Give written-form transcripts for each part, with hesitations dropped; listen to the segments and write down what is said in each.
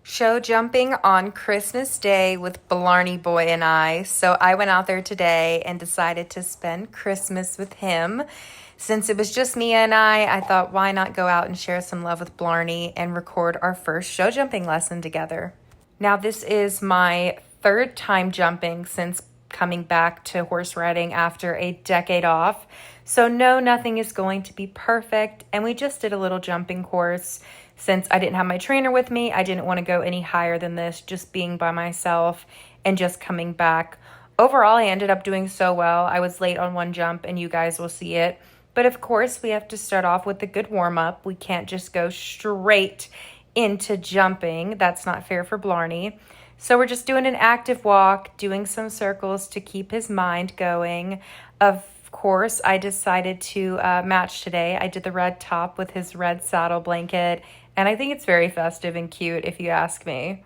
Show jumping on Christmas Day with Blarney boy and I. So I went out there today and decided to spend Christmas with him. Since it was just me and I thought why not go out and share some love with Blarney and record our first show jumping lesson together. Now this is my third time jumping since coming back to horse riding after a decade off. So no, nothing is going to be perfect. And we just did a little jumping course. Since I didn't have my trainer with me, I didn't want to go any higher than this, just being by myself and just coming back. Overall, I ended up doing so well. I was late on one jump and you guys will see it. But of course, we have to start off with a good warm-up. We can't just go straight into jumping. That's not fair for Blarney. So we're just doing an active walk, doing some circles to keep his mind going. Of course, I decided to match today. I did the red top with his red saddle blanket, and I think it's very festive and cute if you ask me.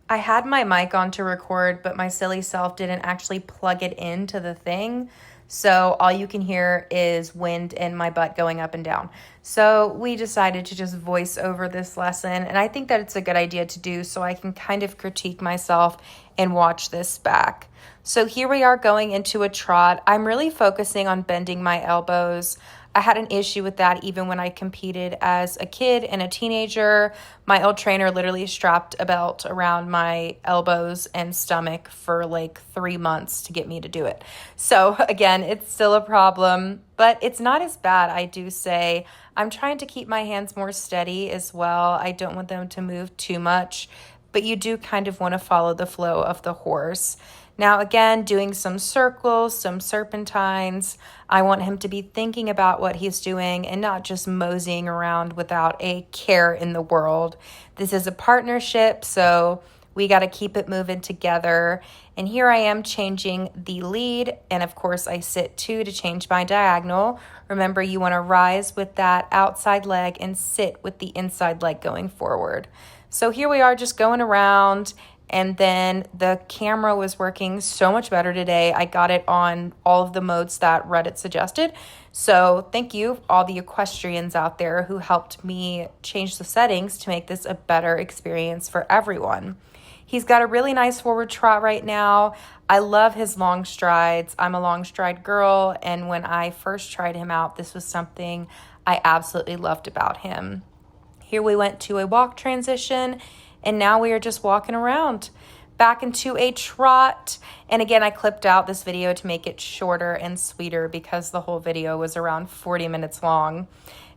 I had my mic on to record, but my silly self didn't actually plug it into the thing. So all you can hear is wind and my butt going up and down. So we decided to just voice over this lesson. And I think that it's a good idea to do so I can kind of critique myself and watch this back. So here we are going into a trot. I'm really focusing on bending my elbows. I had an issue with that even when I competed as a kid and a teenager. My old trainer literally strapped a belt around my elbows and stomach for like 3 months to get me to do it. So again, it's still a problem, but it's not as bad, I do say. I'm trying to keep my hands more steady as well. I don't want them to move too much, but you do kind of want to follow the flow of the horse. Now, again, doing some circles, some serpentines. I want him to be thinking about what he's doing and not just moseying around without a care in the world. This is a partnership, so we got to keep it moving together. And here I am changing the lead. And of course, I sit 2 to change my diagonal. Remember, you want to rise with that outside leg and sit with the inside leg going forward. So here we are just going around. And then the camera was working so much better today. I got it on all of the modes that Reddit suggested. So thank you, all the equestrians out there who helped me change the settings to make this a better experience for everyone. He's got a really nice forward trot right now. I love his long strides. I'm a long stride girl. And when I first tried him out, this was something I absolutely loved about him. Here we went to a walk transition. And now we are just walking around back into a trot. And again, I clipped out this video to make it shorter and sweeter because the whole video was around 40 minutes long.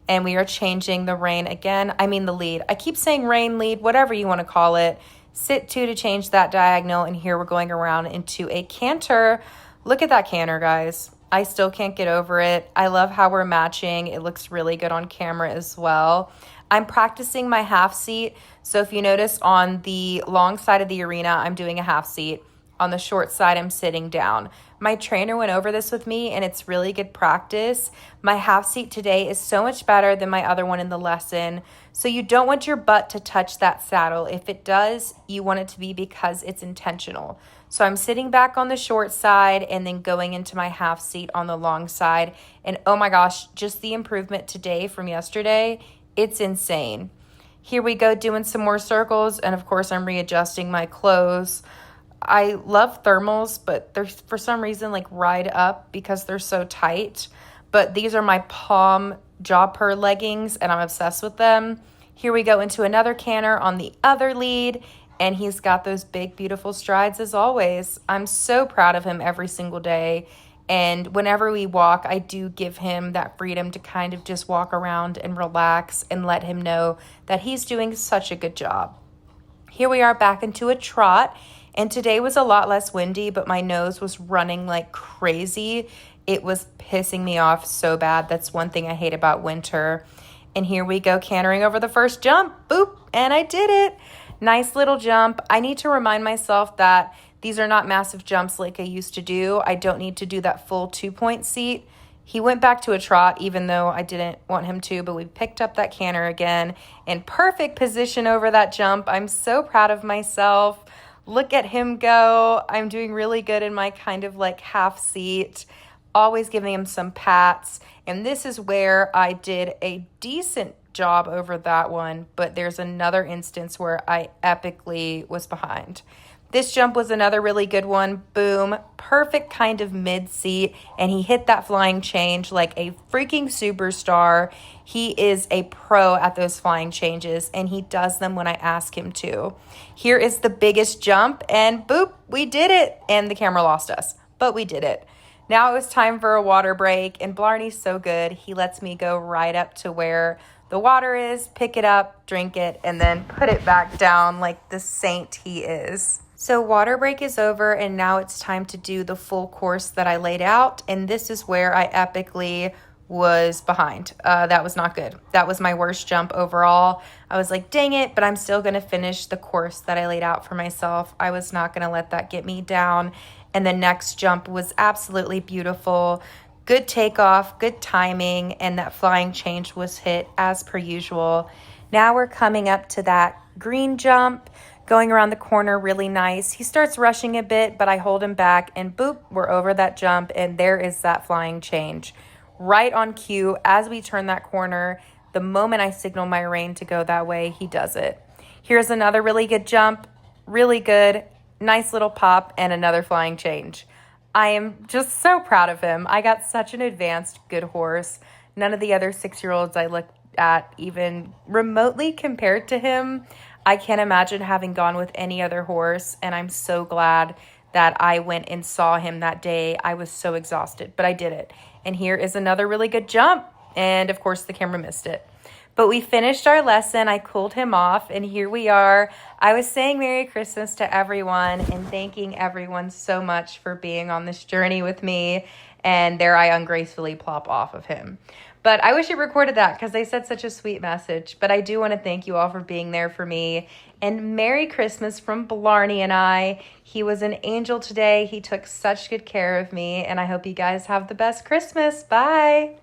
And we are changing the the lead. I keep saying rein, lead, whatever you want to call it. Sit 2 to change that diagonal. And here we're going around into a canter. Look at that canter, guys. I still can't get over it. I love how we're matching. It looks really good on camera as well. I'm practicing my half seat. So if you notice on the long side of the arena, I'm doing a half seat. On the short side, I'm sitting down. My trainer went over this with me and it's really good practice. My half seat today is so much better than my other one in the lesson. So you don't want your butt to touch that saddle. If it does, you want it to be because it's intentional. So I'm sitting back on the short side and then going into my half seat on the long side. And oh my gosh, just the improvement today from yesterday, it's insane. Here we go doing some more circles. And of course, I'm readjusting my clothes. I love thermals, but they're for some reason like ride up because they're so tight. But these are my palm jaw purr leggings and I'm obsessed with them. Here we go into another canter on the other lead. And he's got those big, beautiful strides as always. I'm so proud of him every single day. And whenever we walk, I do give him that freedom to kind of just walk around and relax and let him know that he's doing such a good job. Here we are back into a trot. And today was a lot less windy, but my nose was running like crazy. It was pissing me off so bad. That's one thing I hate about winter. And here we go cantering over the first jump. Boop. And I did it. Nice little jump. I need to remind myself that these are not massive jumps like I used to do. I don't need to do that full 2-point seat. He went back to a trot even though I didn't want him to, but we picked up that canter again in perfect position over that jump. I'm so proud of myself. Look at him go. I'm doing really good in my kind of like half seat, always giving him some pats. And this is where I did a decent job over that one, but there's another instance where I epically was behind. This jump was another really good one. Boom, perfect kind of mid-seat, and he hit that flying change like a freaking superstar. He is a pro at those flying changes, and he does them when I ask him to. Here is the biggest jump, and boop, we did it. And the camera lost us, but we did it. Now it was time for a water break, and Blarney's so good. He lets me go right up to where the water is, pick it up, drink it, and then put it back down like the saint he is. So water break is over, and now it's time to do the full course that I laid out, and this is where I epically was behind. That was not good. That was my worst jump overall. I was like, dang it, but I'm still going to finish the course that I laid out for myself. I was not going to let that get me down, and the next jump was absolutely beautiful. Good takeoff, good timing, and that flying change was hit as per usual. Now we're coming up to that green jump, going around the corner really nice. He starts rushing a bit, but I hold him back, and boop, we're over that jump, and there is that flying change. Right on cue, as we turn that corner, the moment I signal my rein to go that way, he does it. Here's another really good jump, really good, nice little pop, and another flying change. I am just so proud of him. I got such an advanced, good horse. None of the other 6-year-olds I looked at even remotely compared to him. I can't imagine having gone with any other horse, and I'm so glad that I went and saw him that day. I was so exhausted, but I did it. And here is another really good jump, and of course the camera missed it. But we finished our lesson. I cooled him off, and here we are. I was saying Merry Christmas to everyone and thanking everyone so much for being on this journey with me, and there I ungracefully plop off of him. But I wish I recorded that because they said such a sweet message. But I do want to thank you all for being there for me. And Merry Christmas from Blarney and I. He was an angel today. He took such good care of me. And I hope you guys have the best Christmas. Bye.